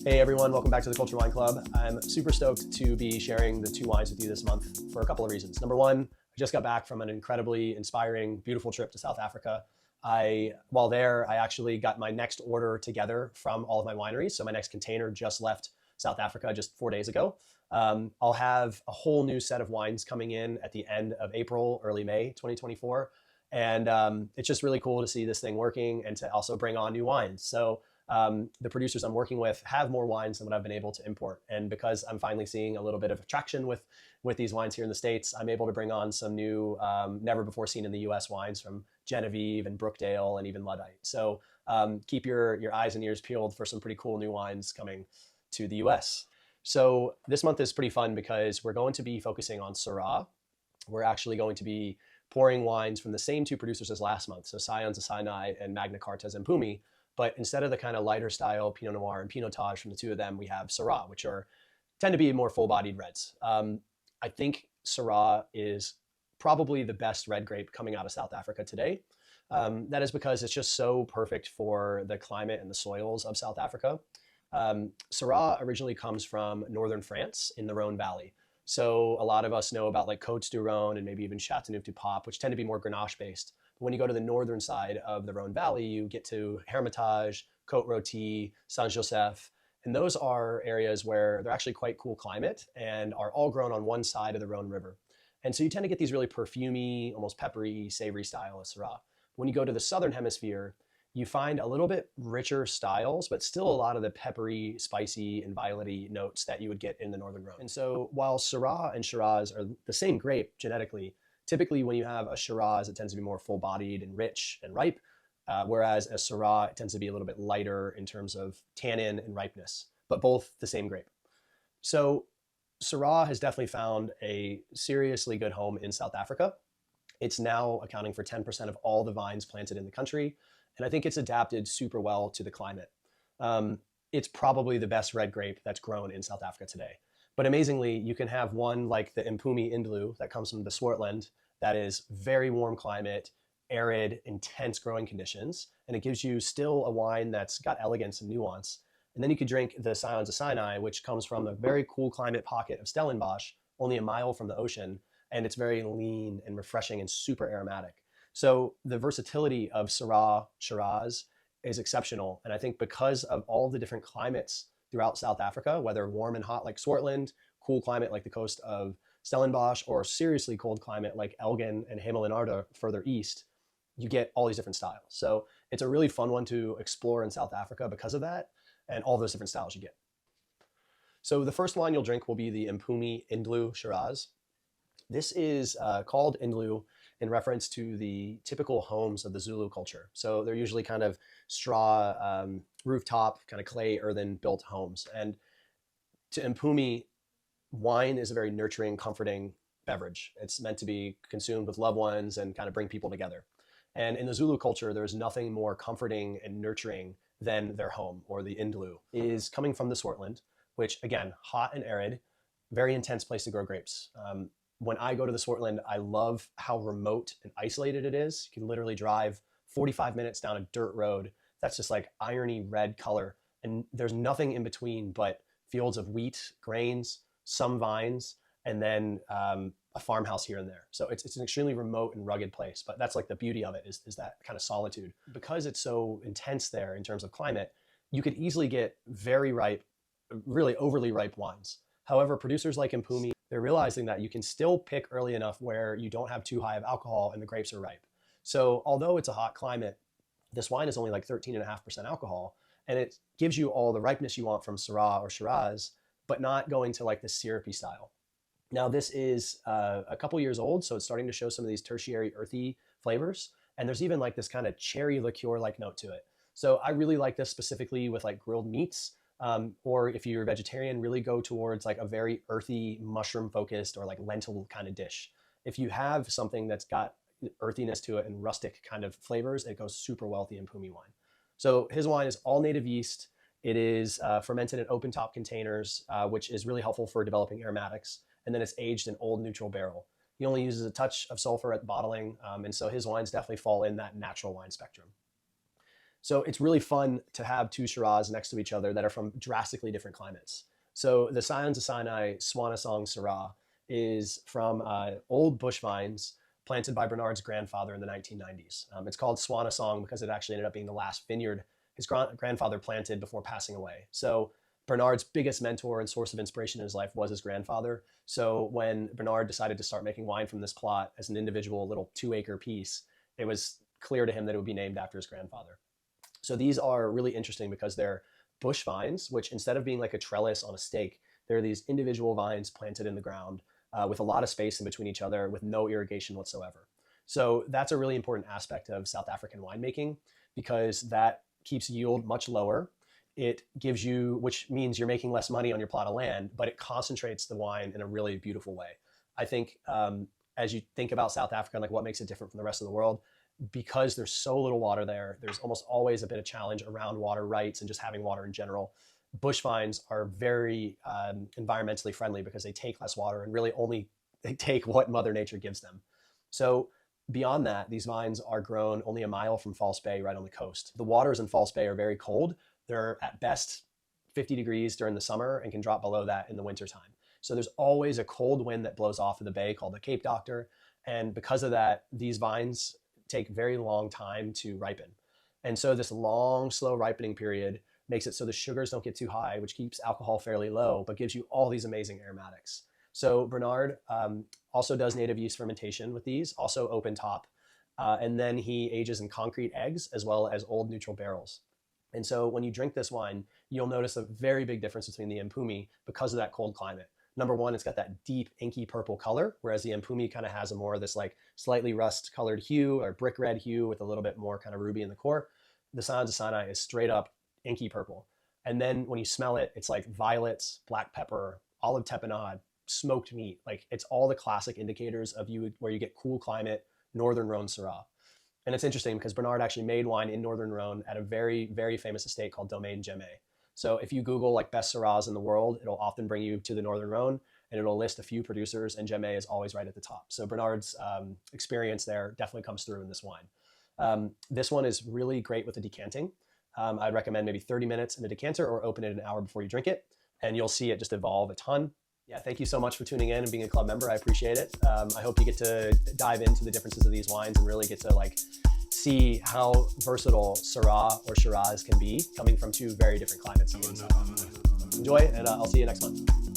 Hey everyone, welcome back to the Culture Wine Club. I'm super stoked to be sharing the two wines with you this month for a couple of reasons. Number one, I just got back from an incredibly inspiring, beautiful trip to South Africa. While there, I actually got my next order together from all of my wineries. So my next container just left South Africa just 4 days ago. I'll have a whole new set of wines coming in at the end of April, early May 2024. And it's just really cool to see this thing working and to also bring on new wines. So the producers I'm working with have more wines than what I've been able to import. And because I'm finally seeing a little bit of traction with these wines here in the States, I'm able to bring on some new, never before seen in the US wines from Genevieve and Brookdale and even Luddite. So keep your eyes and ears peeled for some pretty cool new wines coming to the US. So this month is pretty fun because we're going to be focusing on Syrah. We're actually going to be pouring wines from the same two producers as last month. So Scions, Sinai, and Magna, Carta, and Mphumi. But instead of the kind of lighter style Pinot Noir and Pinotage from the two of them, we have Syrah, which tend to be more full-bodied reds. I think Syrah is probably the best red grape coming out of South Africa today. That is because it's just so perfect for the climate and the soils of South Africa. Syrah originally comes from northern France in the Rhone Valley. So a lot of us know about like Côtes du Rhône and maybe even Châteauneuf-du-Pape, which tend to be more Grenache based. But when you go to the northern side of the Rhone Valley, you get to Hermitage, Côte-Rôtie, Saint-Joseph. And those are areas where they're actually quite cool climate and are all grown on one side of the Rhone River. And so you tend to get these really perfumey, almost peppery, savory style of Syrah. When you go to the southern hemisphere, you find a little bit richer styles, but still a lot of the peppery, spicy, and violety notes that you would get in the northern Rhone. And so while Syrah and Shiraz are the same grape genetically, typically when you have a Shiraz, it tends to be more full-bodied and rich and ripe, whereas a Syrah, it tends to be a little bit lighter in terms of tannin and ripeness, but both the same grape. So Syrah has definitely found a seriously good home in South Africa. It's now accounting for 10% of all the vines planted in the country. And I think it's adapted super well to the climate. It's probably the best red grape that's grown in South Africa today. But amazingly, you can have one like the Mphumi Indlu that comes from the Swartland that is very warm climate, arid, intense growing conditions. And it gives you still a wine that's got elegance and nuance. And then you could drink the Scions of Sinai, which comes from a very cool climate pocket of Stellenbosch, only a mile from the ocean. And it's very lean and refreshing and super aromatic. So the versatility of Syrah, Shiraz is exceptional. And I think because of all the different climates throughout South Africa, whether warm and hot like Swartland, cool climate like the coast of Stellenbosch, or seriously cold climate like Elgin and Hemelanarde further east, you get all these different styles. So it's a really fun one to explore in South Africa because of that and all those different styles you get. So the first wine you'll drink will be the Mphumi Indlu Shiraz. This is called Indlu in reference to the typical homes of the Zulu culture. So they're usually kind of straw, rooftop, kind of clay, earthen built homes. And to Mphumi, wine is a very nurturing, comforting beverage. It's meant to be consumed with loved ones and kind of bring people together. And in the Zulu culture, there's nothing more comforting and nurturing than their home, or the Indlu. It is coming from the Swartland, which again, hot and arid, very intense place to grow grapes. When I go to the Swartland, I love how remote and isolated it is. You can literally drive 45 minutes down a dirt road that's just like irony red color. And there's nothing in between but fields of wheat, grains, some vines, and then a farmhouse here and there. So it's an extremely remote and rugged place, but that's like the beauty of it is that kind of solitude. Because it's so intense there in terms of climate, you could easily get very ripe, really overly ripe wines. However, producers like Mphumi, they're realizing that you can still pick early enough where you don't have too high of alcohol and the grapes are ripe. So although it's a hot climate, this wine is only like 13.5% alcohol, and it gives you all the ripeness you want from Syrah or Shiraz, but not going to like the syrupy style. Now this is a couple years old, so it's starting to show some of these tertiary earthy flavors. And there's even like this kind of cherry liqueur-like note to it. So I really like this specifically with like grilled meats. Or if you're a vegetarian, really go towards like a very earthy, mushroom focused or like lentil kind of dish. If you have something that's got earthiness to it and rustic kind of flavors, it goes super well with the Mphumi wine. So his wine is all native yeast. It is fermented in open top containers, which is really helpful for developing aromatics. And then it's aged in old neutral barrel. He only uses a touch of sulfur at bottling. And so his wines definitely fall in that natural wine spectrum. So it's really fun to have two Shiraz next to each other that are from drastically different climates. So the Scions of Sinai Swanesang Syrah is from old bush vines planted by Bernard's grandfather in the 1990s. It's called Swanesang because it actually ended up being the last vineyard his grandfather planted before passing away. So Bernard's biggest mentor and source of inspiration in his life was his grandfather. So when Bernard decided to start making wine from this plot as an individual little 2-acre piece, it was clear to him that it would be named after his grandfather. So these are really interesting because they're bush vines, which instead of being like a trellis on a stake, they're these individual vines planted in the ground with a lot of space in between each other with no irrigation whatsoever. So that's a really important aspect of South African winemaking because that keeps yield much lower. It gives you, which means you're making less money on your plot of land, but it concentrates the wine in a really beautiful way. I think as you think about South Africa and like what makes it different from the rest of the world, because there's so little water there, there's almost always a bit of challenge around water rights and just having water in general. Bush vines are very environmentally friendly because they take less water and really only they take what Mother Nature gives them. So beyond that, these vines are grown only a mile from False Bay, right on the coast. The waters in False Bay are very cold. They're at best 50 degrees during the summer and can drop below that in the wintertime. So there's always a cold wind that blows off of the bay called the Cape Doctor. And because of that, these vines take very long time to ripen. And so this long, slow ripening period makes it so the sugars don't get too high, which keeps alcohol fairly low, but gives you all these amazing aromatics. So Bernard also does native yeast fermentation with these, also open top. And then he ages in concrete eggs as well as old neutral barrels. And so when you drink this wine, you'll notice a very big difference between the Mphumi because of that cold climate. Number one, it's got that deep inky purple color, whereas the Mphumi kind of has a more of this like slightly rust colored hue or brick red hue with a little bit more kind of ruby in the core. The Scions of Sinai is straight up inky purple. And then when you smell it, it's like violets, black pepper, olive tapenade, smoked meat. Like it's all the classic indicators of you where you get cool climate, Northern Rhone Syrah. And it's interesting because Bernard actually made wine in Northern Rhone at a very, very famous estate called Domaine Gemay. So if you Google like best Syrahs in the world, it'll often bring you to the Northern Rhone and it'll list a few producers and Gemay is always right at the top. So Bernard's experience there definitely comes through in this wine. This one is really great with the decanting. I'd recommend maybe 30 minutes in a decanter or open it an hour before you drink it and you'll see it just evolve a ton. Yeah, thank you so much for tuning in and being a club member. I appreciate it. I hope you get to dive into the differences of these wines and really get to like see how versatile Syrah or Shiraz can be coming from two very different climates. Enjoy, and I'll see you next month.